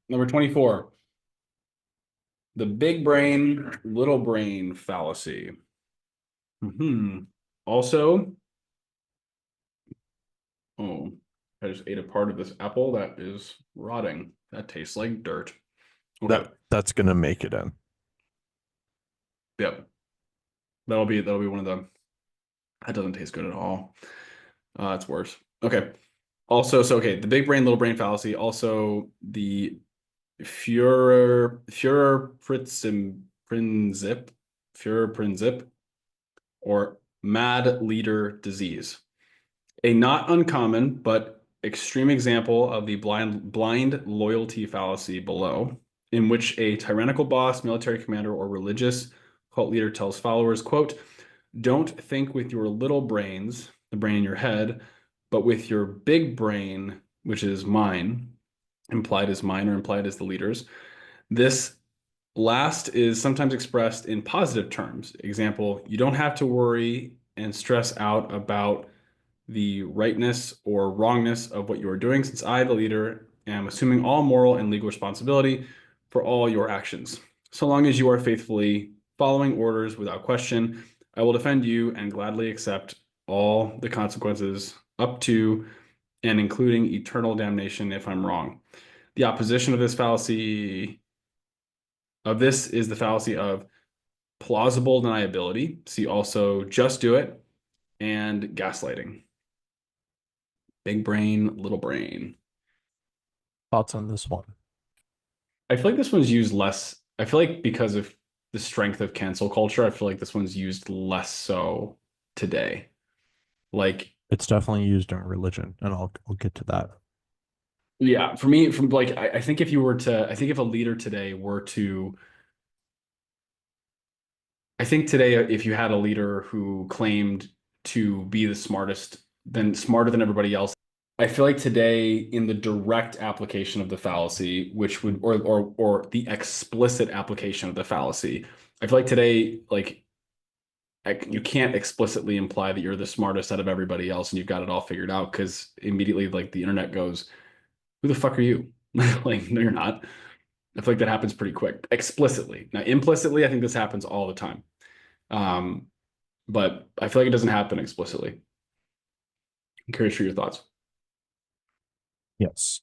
Number 24. The big brain, little brain fallacy. Also, oh, I just ate a part of this apple that is rotting. That tastes like dirt. Okay. That's gonna make it in. Yep. That'll be one of the that doesn't taste good at all. It's worse. Okay. Also, so okay, the big brain, little brain fallacy. Also, the Fuhrerprinzip, Fuhrerprinzip, or mad leader disease. A not uncommon but extreme example of the blind loyalty fallacy below, in which a tyrannical boss, military commander, or religious cult leader tells followers, quote, "Don't think with your little brains, the brain in your head, but with your big brain, which is mine," implied as mine or implied as the leader's. This last is sometimes expressed in positive terms. Example, you don't have to worry and stress out about the rightness or wrongness of what you are doing, since I, the leader, am assuming all moral and legal responsibility for all your actions. So long as you are faithfully following orders without question, I will defend you and gladly accept all the consequences up to and including eternal damnation if I'm wrong. The opposition of this is the fallacy of plausible deniability. See also just do it and gaslighting. Big brain, little brain. Thoughts on this one? I feel like this one's used less. I feel like because of the strength of cancel culture, I feel like this one's used less so today. Like, It's definitely used in religion, and I'll get to that. yeah, for me, from like, I think if you were to, I think if a leader today were to, I think today, if you had a leader who claimed to be the smartest, then smarter than everybody else, I feel like today, in the direct application of the fallacy, which would, or the explicit application of the fallacy, I feel like today, like you can't explicitly imply that you're the smartest out of everybody else and you've got it all figured out because immediately, like the internet goes, "Who the fuck are you?" Like, no, you're not. I feel like that happens pretty quick, explicitly. Now, implicitly, I think this happens all the time. Um, but I feel like it doesn't happen explicitly. I'm curious for your thoughts. Yes.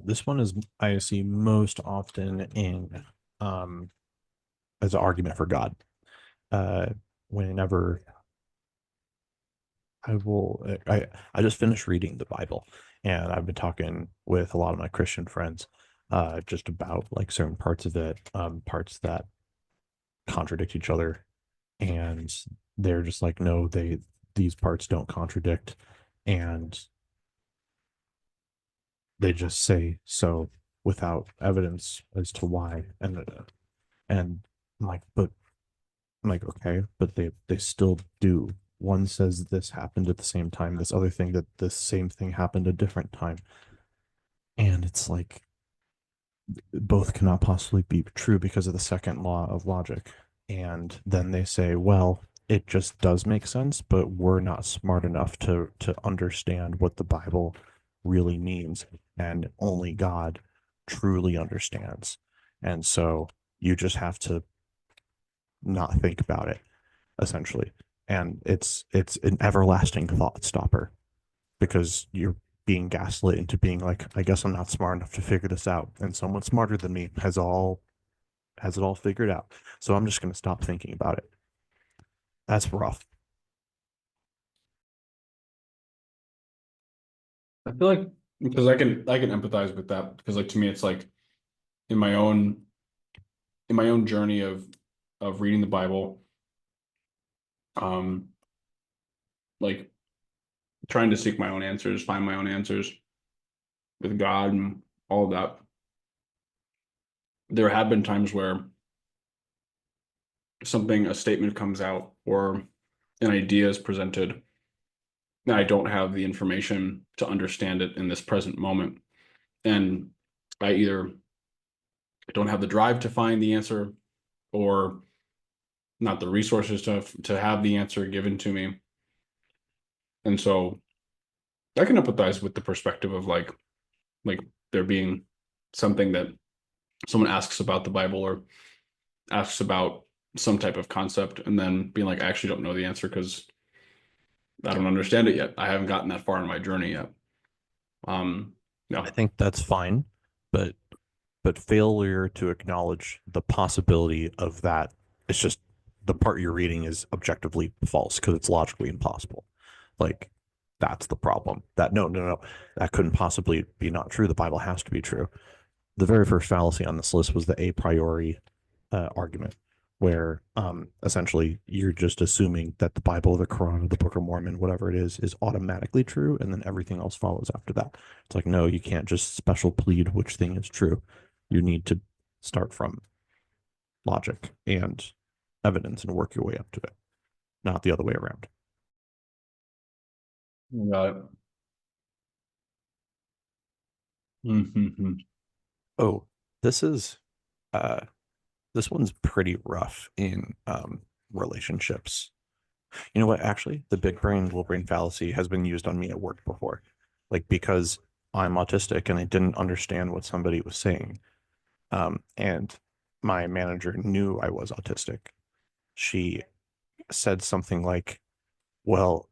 This one is I see most often in um as an argument for God. Uh, whenever I just finished reading the Bible, and I've been talking with a lot of my Christian friends, just about like certain parts of it, parts that contradict each other, and they're just like, no, these parts don't contradict, and they just say so without evidence as to why, and I'm like, but I'm like, okay, but they still do. One says this happened at the same time, this other thing that the same thing happened a different time. And it's like both cannot possibly be true because of the second law of logic. And then they say, well, it just does make sense, but we're not smart enough to understand what the Bible really means. And only God truly understands. And so you just have to not think about it, essentially. And it's an everlasting thought stopper because you're being gaslit into being like, I guess I'm not smart enough to figure this out, and someone smarter than me has it all figured out. So I'm just going to stop thinking about it. That's rough. I feel like because I can empathize with that because like to me it's like in my own in my own journey of reading the Bible, um, like trying to seek my own answers, find my own answers with God and all of that. There have been times where a statement comes out or an idea is presented, and I don't have the information to understand it in this present moment. And I either don't have the drive to find the answer or not the resources to have the answer given to me. And so I can empathize with the perspective of like there being something that someone asks about the Bible or asks about some type of concept, and then being like, I actually don't know the answer because I don't understand it yet. I haven't gotten that far in my journey yet. I No, think that's fine, but failure to acknowledge the possibility of that, it's just the part you're reading is objectively false because it's logically impossible. Like that's the problem. That no, that couldn't possibly be not true. The Bible has to be true. The very first fallacy on this list was the a priori argument, where essentially you're just assuming that the Bible, the Quran, the Book of Mormon, whatever it is automatically true, and then everything else follows after that. It's like, no, you can't just special plead which thing is true. You need to start from logic and evidence and work your way up to it, not the other way around. got it. Mm-hmm. Oh, this is uh this one's pretty rough in relationships. You know what? Actually, the big brain, little brain fallacy has been used on me at work before. Like, because I'm autistic and I didn't understand what somebody was saying. And my manager knew I was autistic. She said something like, well,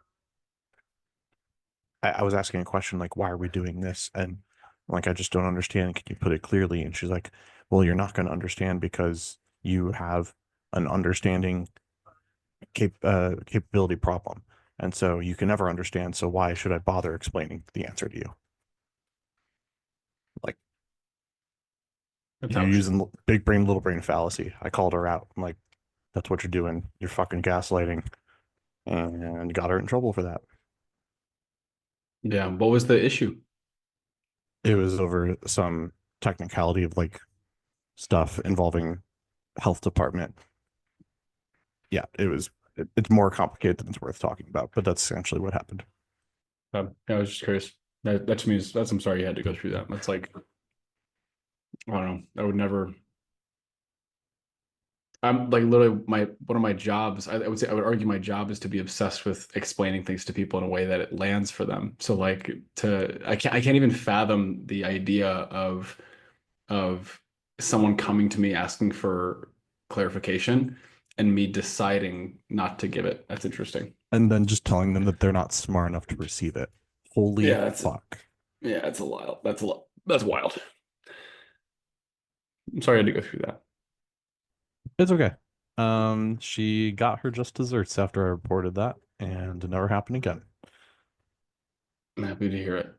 I was asking a question like, why are we doing this? And like, I just don't understand. Can you put it clearly? And she's like, well, you're not going to understand because you have an understanding capability problem. And so you can never understand. So why should I bother explaining the answer to you? Like, That's you're ouch. using big brain, little brain fallacy. I called her out. I'm like, that's what you're doing. You're fucking gaslighting, and got her in trouble for that. Yeah. What was the issue? It was over some technicality of like stuff involving health department. Yeah, it's more complicated than it's worth talking about, but that's essentially what happened. I was just curious. That to me is I'm sorry you had to go through that. That's like, I don't know. I would never. I'm like literally one of my jobs. I would say I would argue my job is to be obsessed with explaining things to people in a way that it lands for them. So like I can't even fathom the idea of someone coming to me asking for clarification and me deciding not to give it. That's interesting. And then just telling them that they're not smart enough to receive it. Holy Yeah, fuck. that's a lot. That's a lot. That's wild. I'm sorry I had to go through that. It's okay. She got her just desserts after I reported that, and it never happened again. I'm happy to hear it.